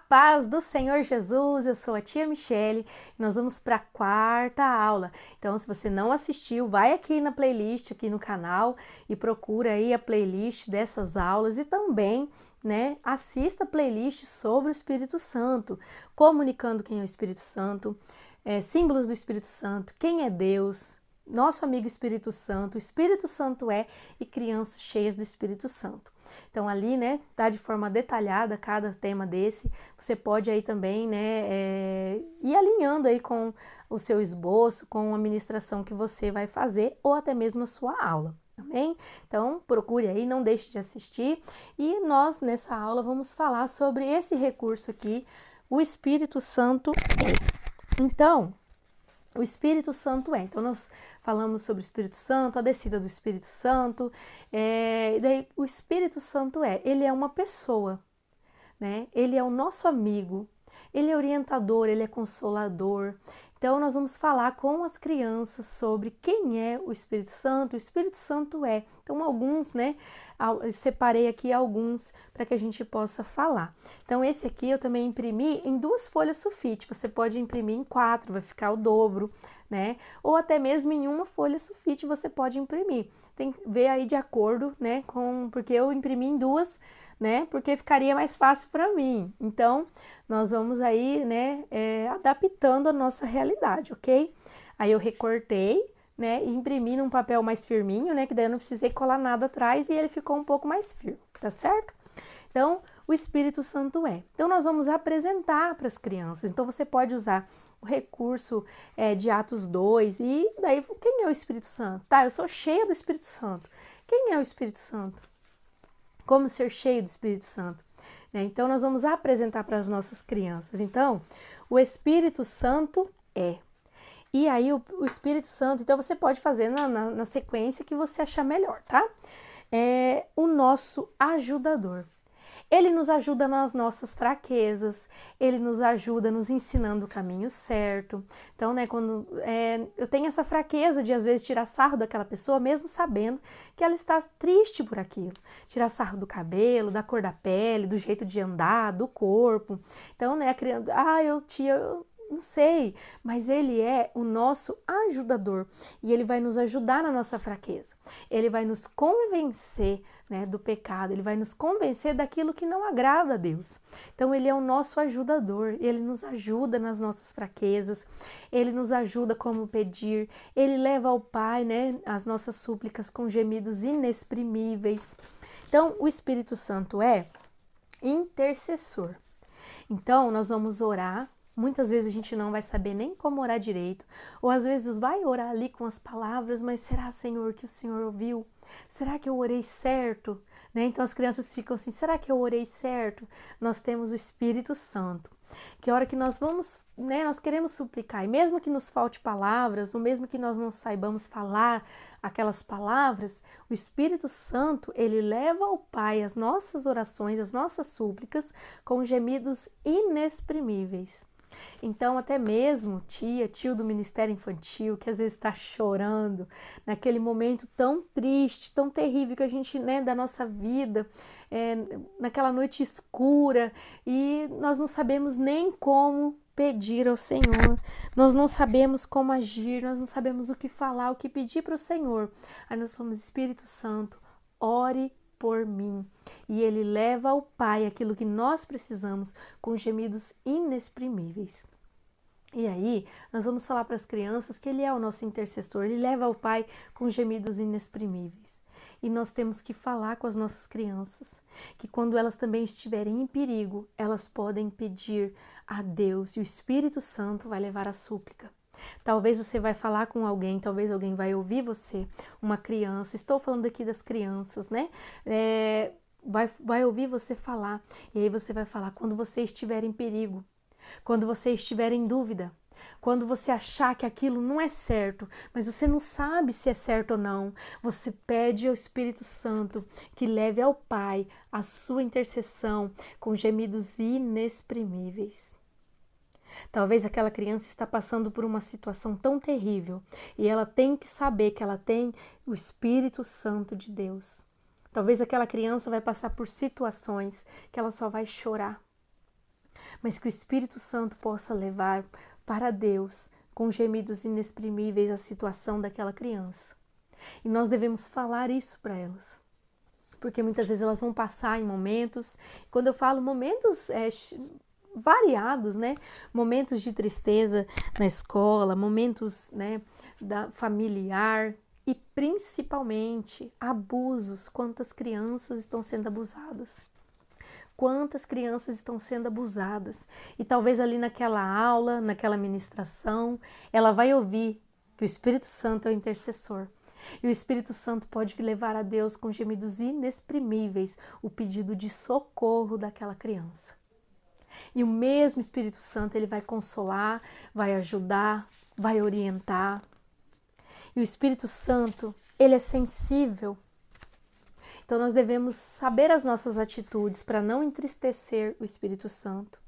paz do Senhor Jesus, eu sou a tia Michele e nós vamos para a quarta aula. Então, se você não assistiu, vai aqui na playlist, aqui no canal e procura aí a playlist dessas aulas e também, né, assista a playlist sobre o Espírito Santo, comunicando quem é o Espírito Santo, símbolos do Espírito Santo, quem é Deus, nosso amigo Espírito Santo é e crianças cheias do Espírito Santo. Então ali, né, tá de forma detalhada cada tema desse. Você pode aí também, né, ir alinhando aí com o seu esboço, com a ministração que você vai fazer ou até mesmo a sua aula. Amém? Então, procure aí, não deixe de assistir. E nós, nessa aula, vamos falar sobre esse recurso aqui, o Espírito Santo é. Então, o Espírito Santo é. Então, nós falamos sobre o Espírito Santo, a descida do Espírito Santo. E daí, o Espírito Santo ele é uma pessoa, né? Ele é o nosso amigo, ele é orientador, ele é consolador. Então, nós vamos falar com as crianças sobre quem é o Espírito Santo. O Espírito Santo é. Então, alguns, né? Separei aqui alguns para que a gente possa falar. Então, esse aqui eu também imprimi em 2 folhas sulfite. Você pode imprimir em 4, vai ficar o dobro, né? Ou até mesmo em 1 folha sulfite você pode imprimir. Tem que ver aí de acordo, né? Porque eu imprimi em 2, né? Porque ficaria mais fácil para mim. Então, nós vamos aí, né? Adaptando a nossa realidade, ok? Aí eu recortei, né? E imprimi num papel mais firminho, né? Que daí eu não precisei colar nada atrás e ele ficou um pouco mais firme, tá certo? Então, o Espírito Santo é. Então, nós vamos apresentar para as crianças. Então, você pode usar o recurso de Atos 2 e daí, quem é o Espírito Santo? Tá, eu sou cheia do Espírito Santo. Quem é o Espírito Santo? Como ser cheio do Espírito Santo? Então, nós vamos apresentar para as nossas crianças. Então, o Espírito Santo é. E aí, o Espírito Santo, então você pode fazer na sequência que você achar melhor, tá? É o nosso ajudador. Ele nos ajuda nas nossas fraquezas, ele nos ajuda nos ensinando o caminho certo. Então, né, quando eu tenho essa fraqueza de às vezes tirar sarro daquela pessoa, mesmo sabendo que ela está triste por aquilo. Tirar sarro do cabelo, da cor da pele, do jeito de andar, do corpo. Então, né, a criança, eu não sei, mas ele é o nosso ajudador e ele vai nos ajudar na nossa fraqueza. Ele vai nos convencer, né, do pecado, ele vai nos convencer daquilo que não agrada a Deus. Então, ele é o nosso ajudador, ele nos ajuda nas nossas fraquezas, ele nos ajuda como pedir, ele leva ao Pai, né, as nossas súplicas com gemidos inexprimíveis. Então, o Espírito Santo é intercessor. Então, nós vamos orar. Muitas vezes a gente não vai saber nem como orar direito, ou às vezes vai orar ali com as palavras, mas será, Senhor, que o Senhor ouviu? Será que eu orei certo? Né? Então as crianças ficam assim, será que eu orei certo? Nós temos o Espírito Santo, que a hora que nós vamos, né, nós queremos suplicar, e mesmo que nos falte palavras, ou mesmo que nós não saibamos falar aquelas palavras, o Espírito Santo, ele leva ao Pai as nossas orações, as nossas súplicas, com gemidos inexprimíveis. Então, até mesmo tio do Ministério Infantil, que às vezes está chorando, naquele momento tão triste, tão terrível que a gente, né, da nossa vida, naquela noite escura, e nós não sabemos nem como pedir ao Senhor, nós não sabemos como agir, nós não sabemos o que falar, o que pedir para o Senhor. Aí nós falamos, Espírito Santo, ore por mim. E ele leva ao Pai aquilo que nós precisamos com gemidos inexprimíveis. E aí, nós vamos falar para as crianças que ele é o nosso intercessor, ele leva ao Pai com gemidos inexprimíveis. E nós temos que falar com as nossas crianças, que quando elas também estiverem em perigo, elas podem pedir a Deus e o Espírito Santo vai levar a súplica. Talvez você vai falar com alguém, talvez alguém vai ouvir você, uma criança, estou falando aqui das crianças, né? Vai ouvir você falar, e aí você vai falar quando você estiver em perigo, quando você estiver em dúvida, quando você achar que aquilo não é certo, mas você não sabe se é certo ou não, você pede ao Espírito Santo que leve ao Pai a sua intercessão com gemidos inexprimíveis. Talvez aquela criança está passando por uma situação tão terrível e ela tem que saber que ela tem o Espírito Santo de Deus. Talvez aquela criança vai passar por situações que ela só vai chorar. mas que o Espírito Santo possa levar para Deus com gemidos inexprimíveis a situação daquela criança. E nós devemos falar isso para elas, porque muitas vezes elas vão passar em momentos, quando eu falo momentos variados, né? Momentos de tristeza na escola, momentos, né, da familiar e principalmente abusos. Quantas crianças estão sendo abusadas? Quantas crianças estão sendo abusadas? E talvez ali naquela aula, naquela ministração, ela vai ouvir que o Espírito Santo é o intercessor. E o Espírito Santo pode levar a Deus com gemidos inexprimíveis o pedido de socorro daquela criança. E o mesmo Espírito Santo, ele vai consolar, vai ajudar, vai orientar. E o Espírito Santo, ele é sensível. Então nós devemos saber as nossas atitudes para não entristecer o Espírito Santo.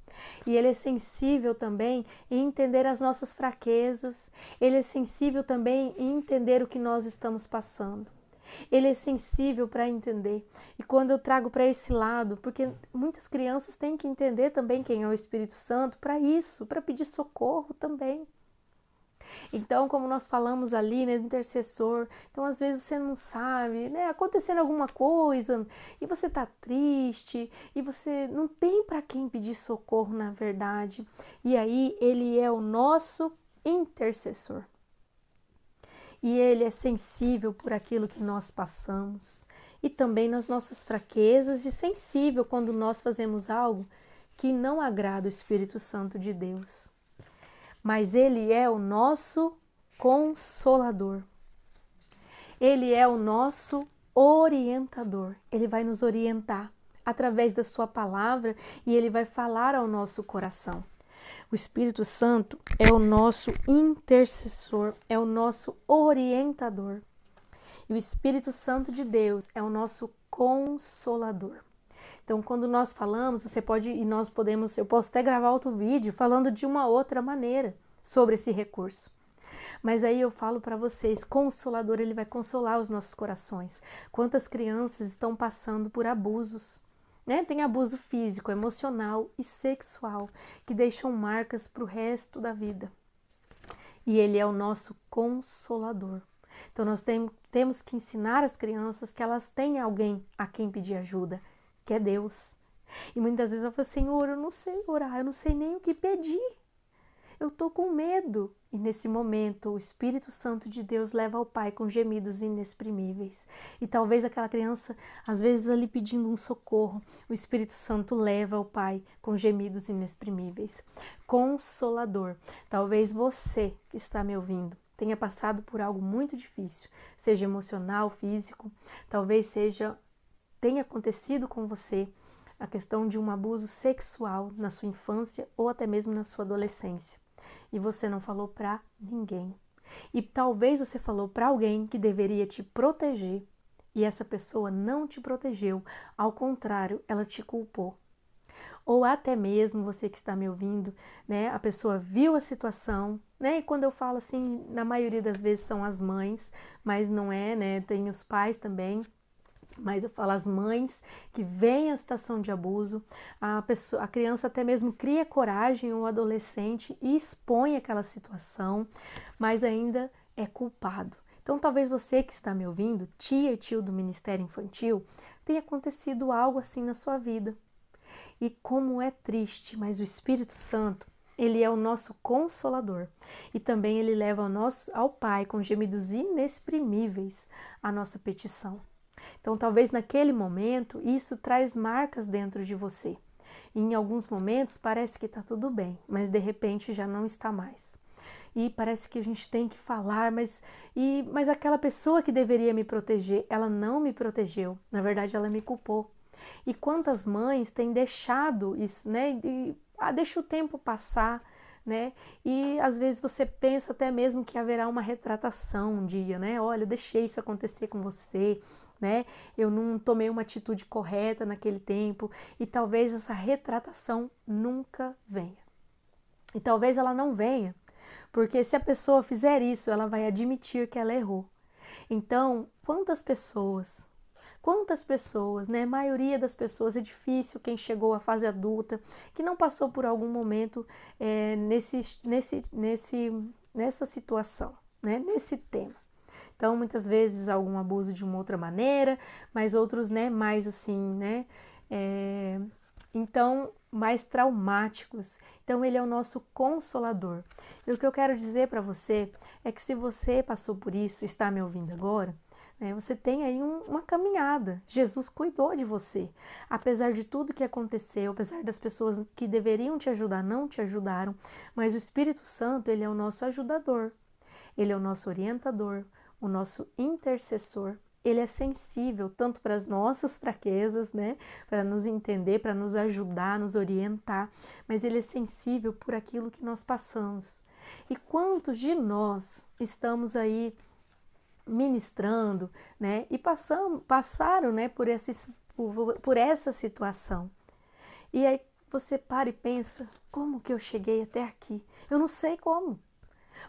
E ele é sensível também em entender as nossas fraquezas. Ele é sensível também em entender o que nós estamos passando. Ele é sensível para entender. E quando eu trago para esse lado, porque muitas crianças têm que entender também quem é o Espírito Santo para isso, para pedir socorro também. Então, como nós falamos ali, né, do intercessor, então às vezes você não sabe, né, acontecendo alguma coisa e você tá triste e você não tem para quem pedir socorro na verdade. E aí ele é o nosso intercessor. E ele é sensível por aquilo que nós passamos e também nas nossas fraquezas e sensível quando nós fazemos algo que não agrada o Espírito Santo de Deus. Mas ele é o nosso consolador. Ele é o nosso orientador. Ele vai nos orientar através da sua palavra e ele vai falar ao nosso coração. O Espírito Santo é o nosso intercessor, é o nosso orientador. E o Espírito Santo de Deus é o nosso consolador. Então, quando nós falamos, você pode e nós podemos, eu posso até gravar outro vídeo falando de uma outra maneira sobre esse recurso. Mas aí eu falo para vocês, consolador, ele vai consolar os nossos corações. Quantas crianças estão passando por abusos, né? Tem abuso físico, emocional e sexual que deixam marcas para o resto da vida. E ele é o nosso consolador. Então nós temos que ensinar as crianças que elas têm alguém a quem pedir ajuda, que é Deus. E muitas vezes eu falo, Senhor, eu não sei orar, eu não sei nem o que pedir. Eu tô com medo. E nesse momento, o Espírito Santo de Deus leva ao Pai com gemidos inexprimíveis. E talvez aquela criança, às vezes ali pedindo um socorro, o Espírito Santo leva ao Pai com gemidos inexprimíveis. Consolador. Talvez você que está me ouvindo tenha passado por algo muito difícil, seja emocional, físico, talvez tenha acontecido com você a questão de um abuso sexual na sua infância ou até mesmo na sua adolescência. E você não falou para ninguém. E talvez você falou para alguém que deveria te proteger e essa pessoa não te protegeu, ao contrário, ela te culpou. Ou até mesmo você que está me ouvindo, né, a pessoa viu a situação, né, e quando eu falo assim, na maioria das vezes são as mães, mas não é, né, tem os pais também. Mas eu falo as mães que veem a situação de abuso, a criança até mesmo cria coragem, ou adolescente, e expõe aquela situação, mas ainda é culpado. Então talvez você que está me ouvindo, tia e tio do Ministério Infantil, tenha acontecido algo assim na sua vida. E como é triste, mas o Espírito Santo, ele é o nosso consolador. E também ele leva ao Pai com gemidos inexprimíveis a nossa petição. Então, talvez naquele momento, isso traz marcas dentro de você. E em alguns momentos parece que está tudo bem, mas de repente já não está mais. E parece que a gente tem que falar, mas aquela pessoa que deveria me proteger, ela não me protegeu. Na verdade, ela me culpou. E quantas mães têm deixado isso, né? Deixa o tempo passar, né? E às vezes você pensa até mesmo que haverá uma retratação um dia, né? Olha, eu deixei isso acontecer com você, né? Eu não tomei uma atitude correta naquele tempo e talvez essa retratação nunca venha. E talvez ela não venha, porque se a pessoa fizer isso, ela vai admitir que ela errou. Então, Quantas pessoas, né? A maioria das pessoas, é difícil quem chegou à fase adulta, que não passou por algum momento nessa situação, né? Nesse tema. Então, muitas vezes, algum abuso de uma outra maneira, mas outros, né, mais assim, né, então, mais traumáticos. Então, ele é o nosso consolador. E o que eu quero dizer para você é que se você passou por isso, está me ouvindo agora, né, você tem aí uma caminhada. Jesus cuidou de você. Apesar de tudo que aconteceu, apesar das pessoas que deveriam te ajudar não te ajudaram, mas o Espírito Santo, ele é o nosso ajudador. Ele é o nosso orientador, o nosso intercessor. Ele é sensível tanto para as nossas fraquezas, né, para nos entender, para nos ajudar, nos orientar, mas ele é sensível por aquilo que nós passamos. E quantos de nós estamos aí ministrando, né, e passaram, né, por essa situação. E aí você para e pensa, como que eu cheguei até aqui? Eu não sei como.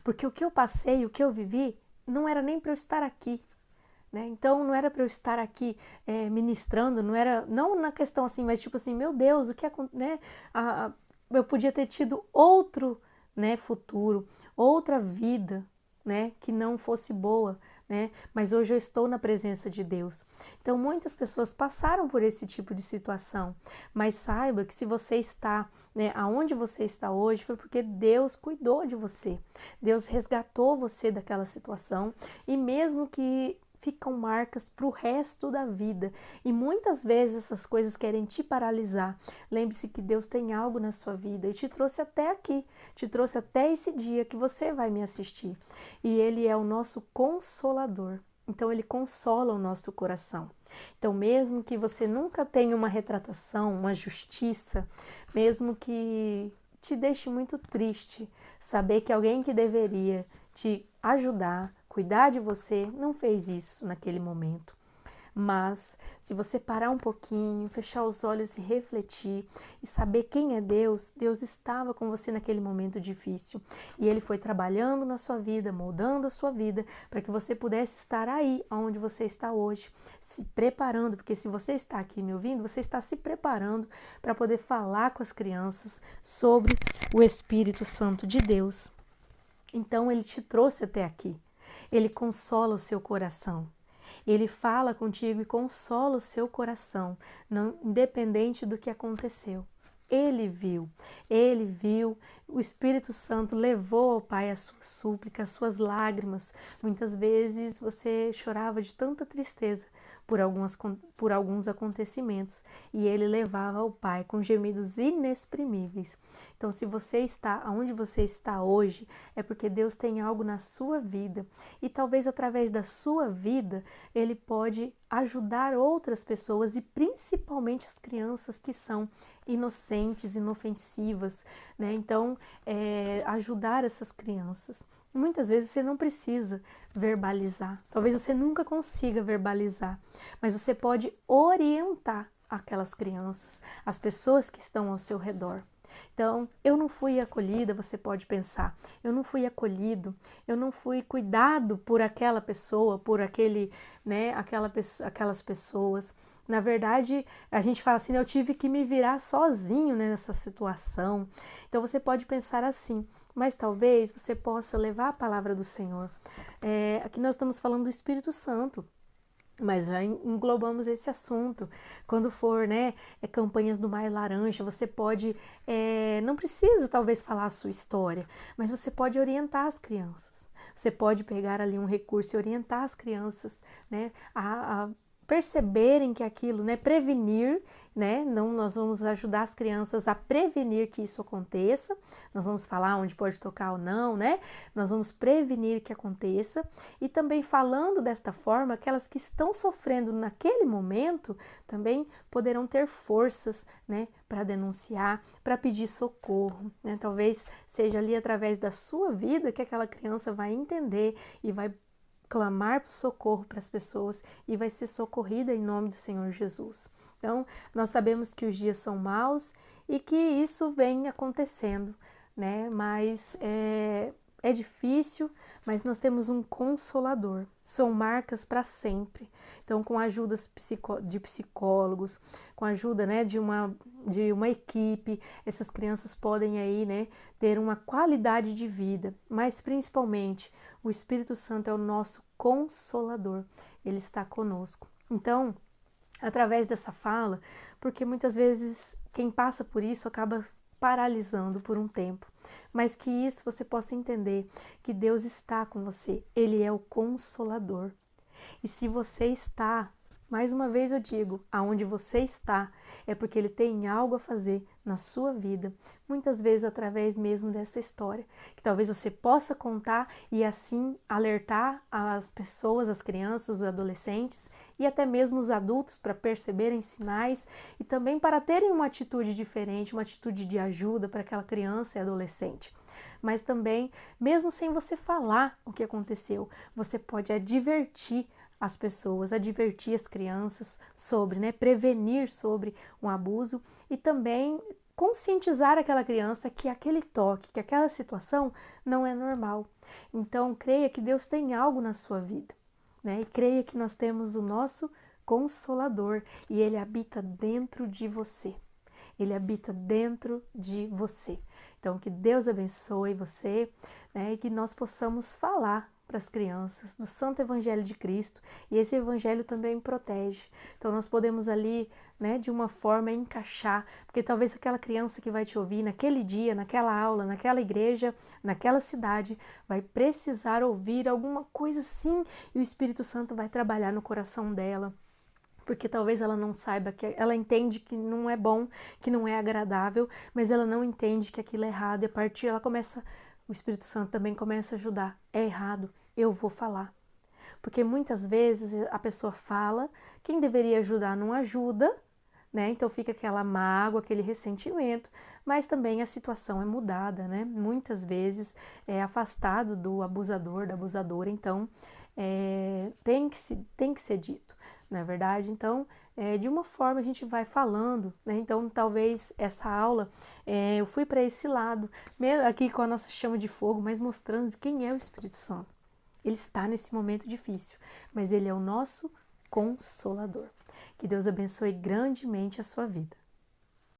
Porque o que eu passei, o que eu vivi, não era nem para eu estar aqui, né? Então não era para eu estar aqui ministrando, não na questão assim, mas tipo assim, meu Deus, o que né? Eu podia ter tido outro, né, futuro, outra vida, né, que não fosse boa, né? Mas hoje eu estou na presença de Deus. Então muitas pessoas passaram por esse tipo de situação, mas saiba que se você está, né, aonde você está hoje foi porque Deus cuidou de você. Deus resgatou você daquela situação e mesmo que ficam marcas para o resto da vida. E muitas vezes essas coisas querem te paralisar. Lembre-se que Deus tem algo na sua vida e te trouxe até aqui, te trouxe até esse dia que você vai me assistir. E Ele é o nosso consolador. Então Ele consola o nosso coração. Então mesmo que você nunca tenha uma retratação, uma justiça, mesmo que te deixe muito triste saber que alguém que deveria te ajudar, cuidar de você, não fez isso naquele momento. Mas se você parar um pouquinho, fechar os olhos e refletir e saber quem é Deus, Deus estava com você naquele momento difícil e Ele foi trabalhando na sua vida, moldando a sua vida para que você pudesse estar aí onde você está hoje, se preparando, porque se você está aqui me ouvindo, você está se preparando para poder falar com as crianças sobre o Espírito Santo de Deus. Então Ele te trouxe até aqui. Ele consola o seu coração. Ele fala contigo e consola o seu coração, não, independente do que aconteceu. Ele viu, o Espírito Santo levou ao Pai a sua súplica, as suas lágrimas. Muitas vezes você chorava de tanta tristeza por alguns acontecimentos e ele levava ao Pai com gemidos inexprimíveis. Então, se você está onde você está hoje, é porque Deus tem algo na sua vida e talvez através da sua vida Ele pode ajudar outras pessoas e principalmente as crianças que são inocentes, inofensivas, né? Então, ajudar essas crianças. Muitas vezes você não precisa verbalizar, talvez você nunca consiga verbalizar, mas você pode orientar aquelas crianças, as pessoas que estão ao seu redor. Então, eu não fui acolhida, você pode pensar, eu não fui acolhido, eu não fui cuidado por aquela pessoa, por aquele, né, aquelas pessoas. Na verdade, a gente fala assim, eu tive que me virar sozinho, né, nessa situação. Então, você pode pensar assim, mas talvez você possa levar a palavra do Senhor. Aqui nós estamos falando do Espírito Santo. Mas já englobamos esse assunto. Quando for, né, campanhas do Maio Laranja, você pode, não precisa talvez falar a sua história, mas você pode orientar as crianças. Você pode pegar ali um recurso e orientar as crianças, né, a perceberem que aquilo, né, prevenir, né, não, nós vamos ajudar as crianças a prevenir que isso aconteça, nós vamos falar onde pode tocar ou não, né, nós vamos prevenir que aconteça e também falando desta forma, aquelas que estão sofrendo naquele momento também poderão ter forças, né, para denunciar, para pedir socorro, né, talvez seja ali através da sua vida que aquela criança vai entender e vai clamar por socorro para as pessoas e vai ser socorrida em nome do Senhor Jesus. Então, nós sabemos que os dias são maus e que isso vem acontecendo, né? Mas é é difícil, mas nós temos um consolador. São marcas para sempre. Então, com a ajuda de psicólogos, com a ajuda, né, de uma equipe, essas crianças podem aí, né, ter uma qualidade de vida. Mas, principalmente, o Espírito Santo é o nosso consolador. Ele está conosco. Então, através dessa fala, porque muitas vezes quem passa por isso acaba paralisando por um tempo, mas que isso você possa entender que Deus está com você, Ele é o Consolador. E se você está, mais uma vez eu digo, aonde você está, é porque Ele tem algo a fazer na sua vida, muitas vezes através mesmo dessa história, que talvez você possa contar e assim alertar as pessoas, as crianças, os adolescentes e até mesmo os adultos para perceberem sinais e também para terem uma atitude diferente, uma atitude de ajuda para aquela criança e adolescente. Mas também, mesmo sem você falar o que aconteceu, você pode advertir as pessoas, advertir as crianças sobre, né, prevenir sobre um abuso e também conscientizar aquela criança que aquele toque, que aquela situação não é normal. Então, creia que Deus tem algo na sua vida, né? E creia que nós temos o nosso Consolador e Ele habita dentro de você. Ele habita dentro de você. Então, que Deus abençoe você, né, e que nós possamos falar para as crianças do Santo Evangelho de Cristo, e esse Evangelho também protege. Então, nós podemos ali, né, de uma forma encaixar, porque talvez aquela criança que vai te ouvir naquele dia, naquela aula, naquela igreja, naquela cidade, vai precisar ouvir alguma coisa assim, e o Espírito Santo vai trabalhar no coração dela. Porque talvez ela não saiba, que ela entende que não é bom, que não é agradável, mas ela não entende que aquilo é errado, e a partir ela começa, o Espírito Santo também começa a ajudar. É errado, eu vou falar. Porque muitas vezes a pessoa fala, quem deveria ajudar não ajuda, né? Então fica aquela mágoa, aquele ressentimento, mas também a situação é mudada, né? Muitas vezes é afastado do abusador, da abusadora, então tem que ser dito, não é verdade? Então, de uma forma a gente vai falando, né? Então, talvez essa aula eu fui para esse lado, aqui com a nossa chama de fogo, mas mostrando quem é o Espírito Santo. Ele está nesse momento difícil, mas ele é o nosso Consolador. Que Deus abençoe grandemente a sua vida.